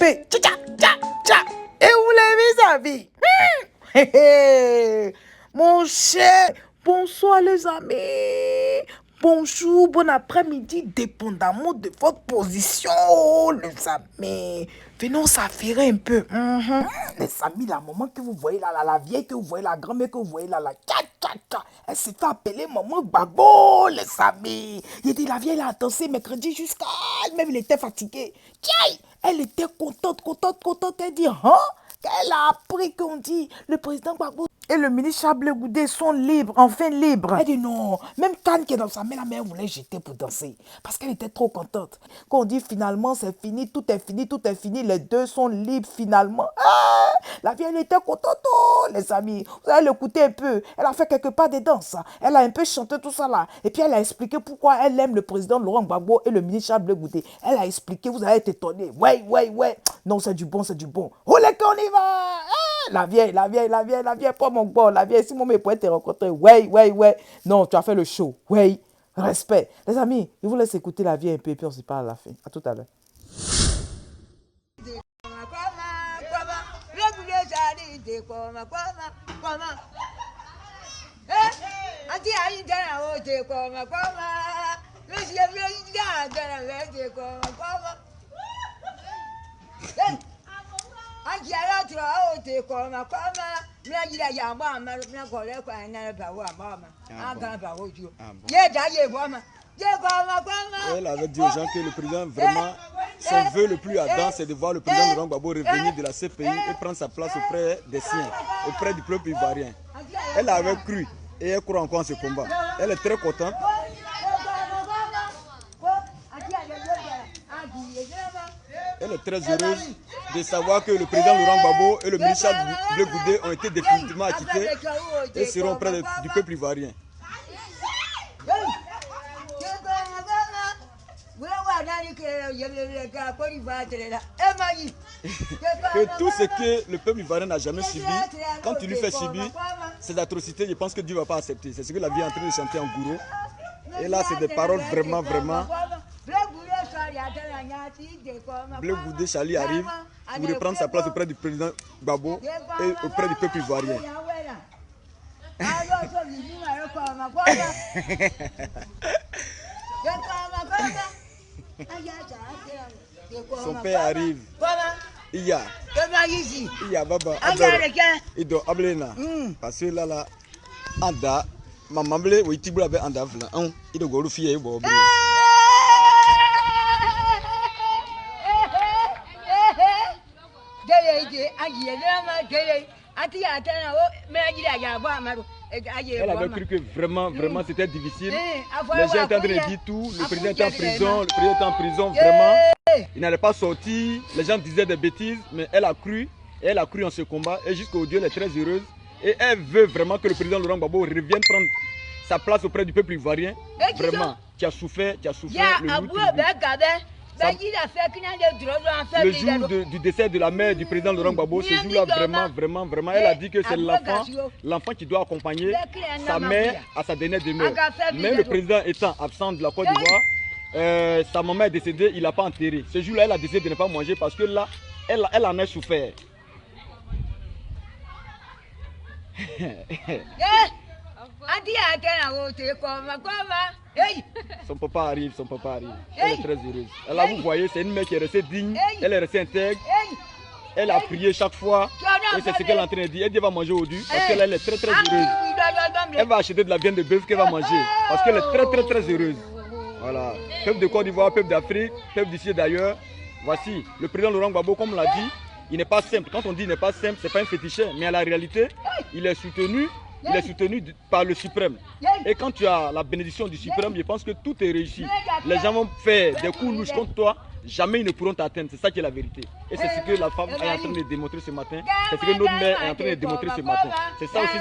fait tcha tcha tcha tcha. Et vous l'avez vu, sa vie. Mon cher, bonsoir les amis. Bonjour, bon après-midi, dépendamment de votre position, les amis. Venons s'affairer un peu. Les amis, la maman que vous voyez là, la vieille que vous voyez, la grand-mère que vous voyez là, elle s'est fait appeler maman Gbagbo, les amis. Il dit, la vieille, elle a dansé mercredi jusqu'à... Même elle était fatiguée. Tiens, elle était contente. Elle dit, qu'elle a appris qu'on dit, le président Gbagbo et le ministre Chablé Goudé sont libres, enfin libres. Elle dit non, même Khan qui est dans sa main, la mère voulait jeter pour danser. Parce qu'elle était trop contente. Quand on dit finalement c'est fini, tout est fini, les deux sont libres finalement. La vieille elle était contente, les amis. Vous allez l'écouter un peu. Elle a fait quelque part des danses. Elle a un peu chanté tout ça là. Et puis elle a expliqué pourquoi elle aime le président Laurent Gbagbo et le ministre Chablé Goudé. Elle a expliqué, vous allez être étonnés. Ouais. Non, c'est du bon. Oh les qu'on y va. La vieille, pas mon bon, la vieille, si mon mec pourrait te rencontrer, ouais. Non, tu as fait le show, ouais, respect. Les amis, je vous laisse écouter la vieille un peu et puis on se parle à la fin. À tout à l'heure. Elle avait dit aux gens que le président, vraiment, son vœu le plus ardent, c'est de voir le président Laurent Gbagbo revenir de la CPI et prendre sa place auprès des siens, auprès du peuple ivoirien. Elle avait cru et elle croit encore en ce combat. Elle est très contente. Elle est très heureuse de savoir que le président Laurent Gbagbo et le ministre Chablé Goudé ont été définitivement acquittés et seront auprès du peuple ivoirien. Que tout ce que le peuple ivoirien n'a jamais subi, quand tu lui fais subir ces atrocités, je pense que Dieu ne va pas accepter. C'est ce que la vie est en train de chanter en gourou. Et là, c'est des paroles vraiment. Blé Goudé Chali arrive pour reprendre sa place auprès du président Gbagbo et auprès du peuple ivoirien. Son père arrive. Iya baba Ido Ablena. Parce que là anda maman blé ou itibula be anda vla on Ido goru fiye bo blé. Elle avait cru que vraiment c'était difficile. Les gens étaient en train de dire tout. Le président était en prison, vraiment. Il n'allait pas sortir. Les gens disaient des bêtises, mais elle a cru. Et elle a cru en ce combat. Et jusqu'au Dieu, elle est très heureuse. Et elle veut vraiment que le président Laurent Gbagbo revienne prendre sa place auprès du peuple ivoirien. Vraiment, tu as souffert le loup. Le jour du décès de la mère du président Laurent Gbagbo, ce jour-là, vraiment, elle a dit que c'est l'enfant qui doit accompagner sa mère à sa dernière demeure. Mais le président étant absent de la Côte d'Ivoire, sa maman est décédée, il n'a pas enterré. Ce jour-là, elle a décidé de ne pas manger parce que là, elle en a souffert. Son papa arrive. Elle est très heureuse. Là, vous voyez, c'est une mère qui est restée digne, elle est restée intègre. Elle a prié chaque fois. Et c'est ce qu'elle est en train de dire. Elle dit va manger aujourd'hui parce qu'elle est très heureuse. Elle va acheter de la viande de bœuf qu'elle va manger parce qu'elle est très heureuse. Voilà. Peuple de Côte d'Ivoire, peuple d'Afrique, peuple d'ici et d'ailleurs. Voici, le président Laurent Gbagbo, comme on l'a dit, il n'est pas simple. Quand on dit il n'est pas simple, ce n'est pas un féticheur. Mais à la réalité, il est soutenu par le suprême. Et quand tu as la bénédiction du suprême, je pense que tout est réussi. Les gens vont faire des coups louches contre toi, jamais ils ne pourront t'atteindre. C'est ça qui est la vérité. Et c'est ce que la femme est en train de démontrer ce matin. C'est ce que notre mère est en train de démontrer ce matin. C'est ça aussi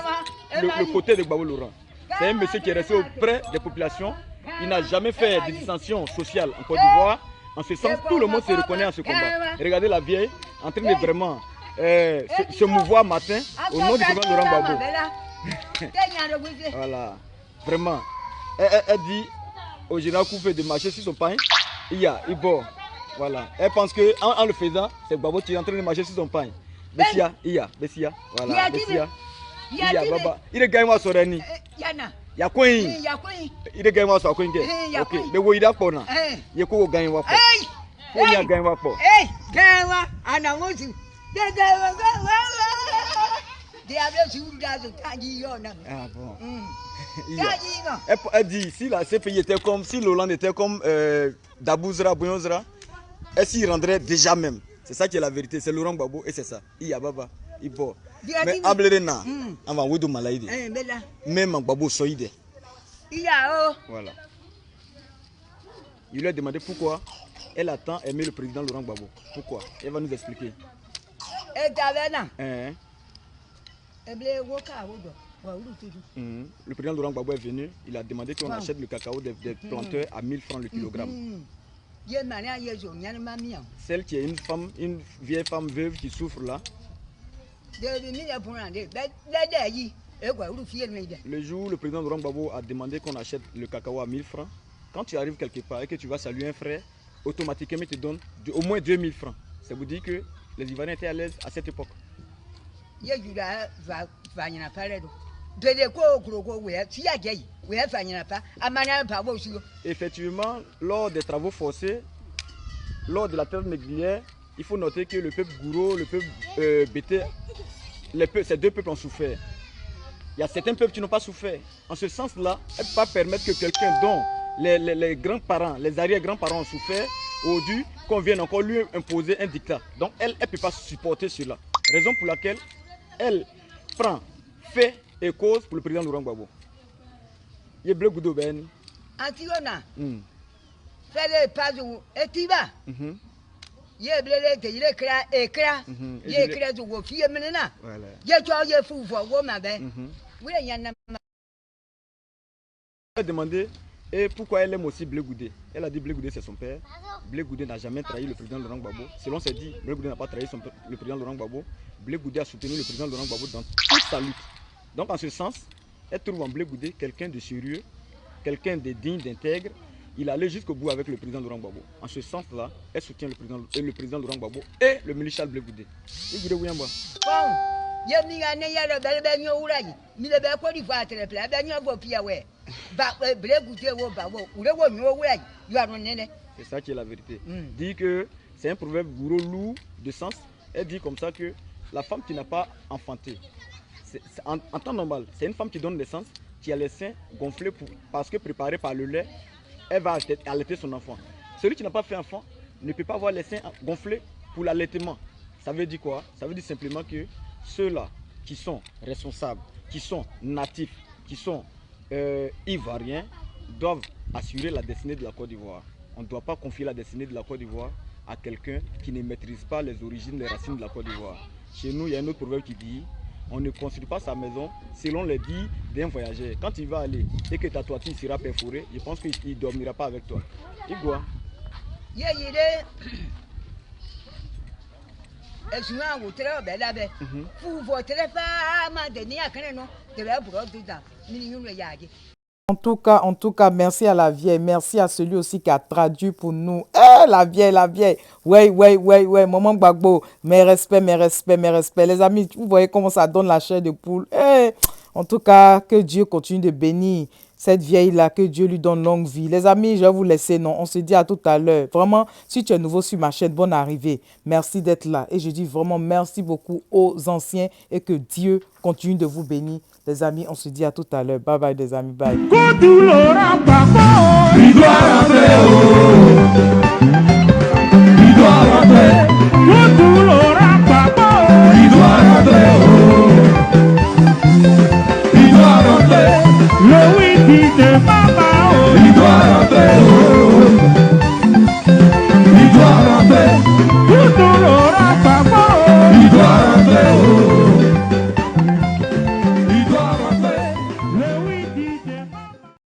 le côté de Gbagbo Laurent. C'est un monsieur qui est resté auprès des populations. Il n'a jamais fait de dissension sociale en Côte d'Ivoire. En ce sens, tout le monde se reconnaît en ce combat. Et regardez la vieille en train de vraiment se mouvoir matin au nom du président Laurent Gbagbo. Voilà, vraiment. Elle dit au général Koufé de marcher sur son pain. Il y a Ibo. Voilà. Elle pense qu'en le faisant, c'est Gbagbo qui est en train de marcher sur son pain. Bessia, Bessia. Voilà, Bessia. Baba. Il est gagné à Sorani. Yakouin. Il est gagné à Sorani. Ok. Mais où il a pour nous? Il est gagné à il a gagné à pour. Ah bon. Elle dit, si la CPI était comme, si l'Hollande était comme Dabouzra, Bouillonzra, elle s'y rendrait déjà même. C'est ça qui est la vérité, c'est Laurent Gbagbo et c'est ça. Il y a Baba, il boit. Mais Ablerena, on va vous demander même Gbagbo soïde. Voilà. Il lui a demandé pourquoi elle a tant aimé le président Laurent Gbagbo. Pourquoi? Elle va nous expliquer. Le président Laurent Gbagbo est venu, il a demandé qu'on achète le cacao des planteurs à 1000 francs le kilogramme. Celle qui est une vieille femme veuve qui souffre là. Le jour où le président Laurent Gbagbo a demandé qu'on achète le cacao à 1000 francs, quand tu arrives quelque part et que tu vas saluer un frère, automatiquement il te donne au moins 2000 francs. Ça vous dit que les Ivoiriens étaient à l'aise à cette époque. Effectivement, lors des travaux forcés, lors de la traite négrière, il faut noter que le peuple Gouro, le peuple Bété, ces deux peuples ont souffert. Il y a certains peuples qui n'ont pas souffert. En ce sens-là, elle ne peut pas permettre que quelqu'un dont les grands-parents, les arrière-grands-parents ont souffert, aujourd'hui, qu'on vienne encore lui imposer un dictat. Donc elle ne peut pas supporter cela. Raison pour laquelle elle prend fait et cause pour le président Laurent Gbagbo. Il y a bleu goudou ben. Antigona. Fais pas où et tu vas. Il y a bleu il est éclat. Il est éclat de vos filles maintenant. Voilà. Il y a toi il faut voir ma ben. Oui, il y en a. Elle a demandé et pourquoi elle aime aussi Blé Goudé. Elle a dit Blé Goudé c'est son père. Blé Goudé n'a jamais trahi le président Laurent Gbagbo. Selon ses dits, Blé Goudé n'a pas trahi le président Laurent Gbagbo. Blé Goudé a soutenu le président Laurent Gbagbo dans toute sa lutte. Donc en ce sens, elle trouve en Blé Goudé quelqu'un de sérieux, quelqu'un de digne, d'intègre. Il allait jusqu'au bout avec le président Laurent Gbagbo. En ce sens-là, elle soutient le président Laurent Gbagbo et le maréchal Blé Goudé. C'est ça qui est la vérité. Dit que c'est un proverbe gourou lourd de sens. Elle dit comme ça que la femme qui n'a pas enfanté, en temps normal, c'est une femme qui donne naissance, qui a les seins gonflés parce que préparée par le lait, elle va allaiter son enfant. Celui qui n'a pas fait enfant ne peut pas avoir les seins gonflés pour l'allaitement. Ça veut dire quoi? Ça veut dire simplement que ceux-là qui sont responsables, qui sont natifs, qui sont ivoiriens, doivent assurer la destinée de la Côte d'Ivoire. On ne doit pas confier la destinée de la Côte d'Ivoire à quelqu'un qui ne maîtrise pas les origines, les racines de la Côte d'Ivoire. Chez nous, il y a un autre proverbe qui dit on ne construit pas sa maison selon les dires d'un voyageur. Quand il va aller et que ta toiture sera perforée, je pense qu'il ne dormira pas avec toi. Igua. En tout cas, merci à la vieille. Merci à celui aussi qui a traduit pour nous. La vieille. Ouais. Maman Gbagbo, mes respects. Les amis, vous voyez comment ça donne la chair de poule. En tout cas, que Dieu continue de bénir cette vieille-là, que Dieu lui donne longue vie. Les amis, je vais vous laisser, non? On se dit à tout à l'heure. Vraiment, si tu es nouveau sur ma chaîne, bonne arrivée. Merci d'être là. Et je dis vraiment merci beaucoup aux anciens et que Dieu continue de vous bénir. Les amis, on se dit à tout à l'heure. Bye bye, les amis. Bye. Le week-end de papa, il doit rentrer.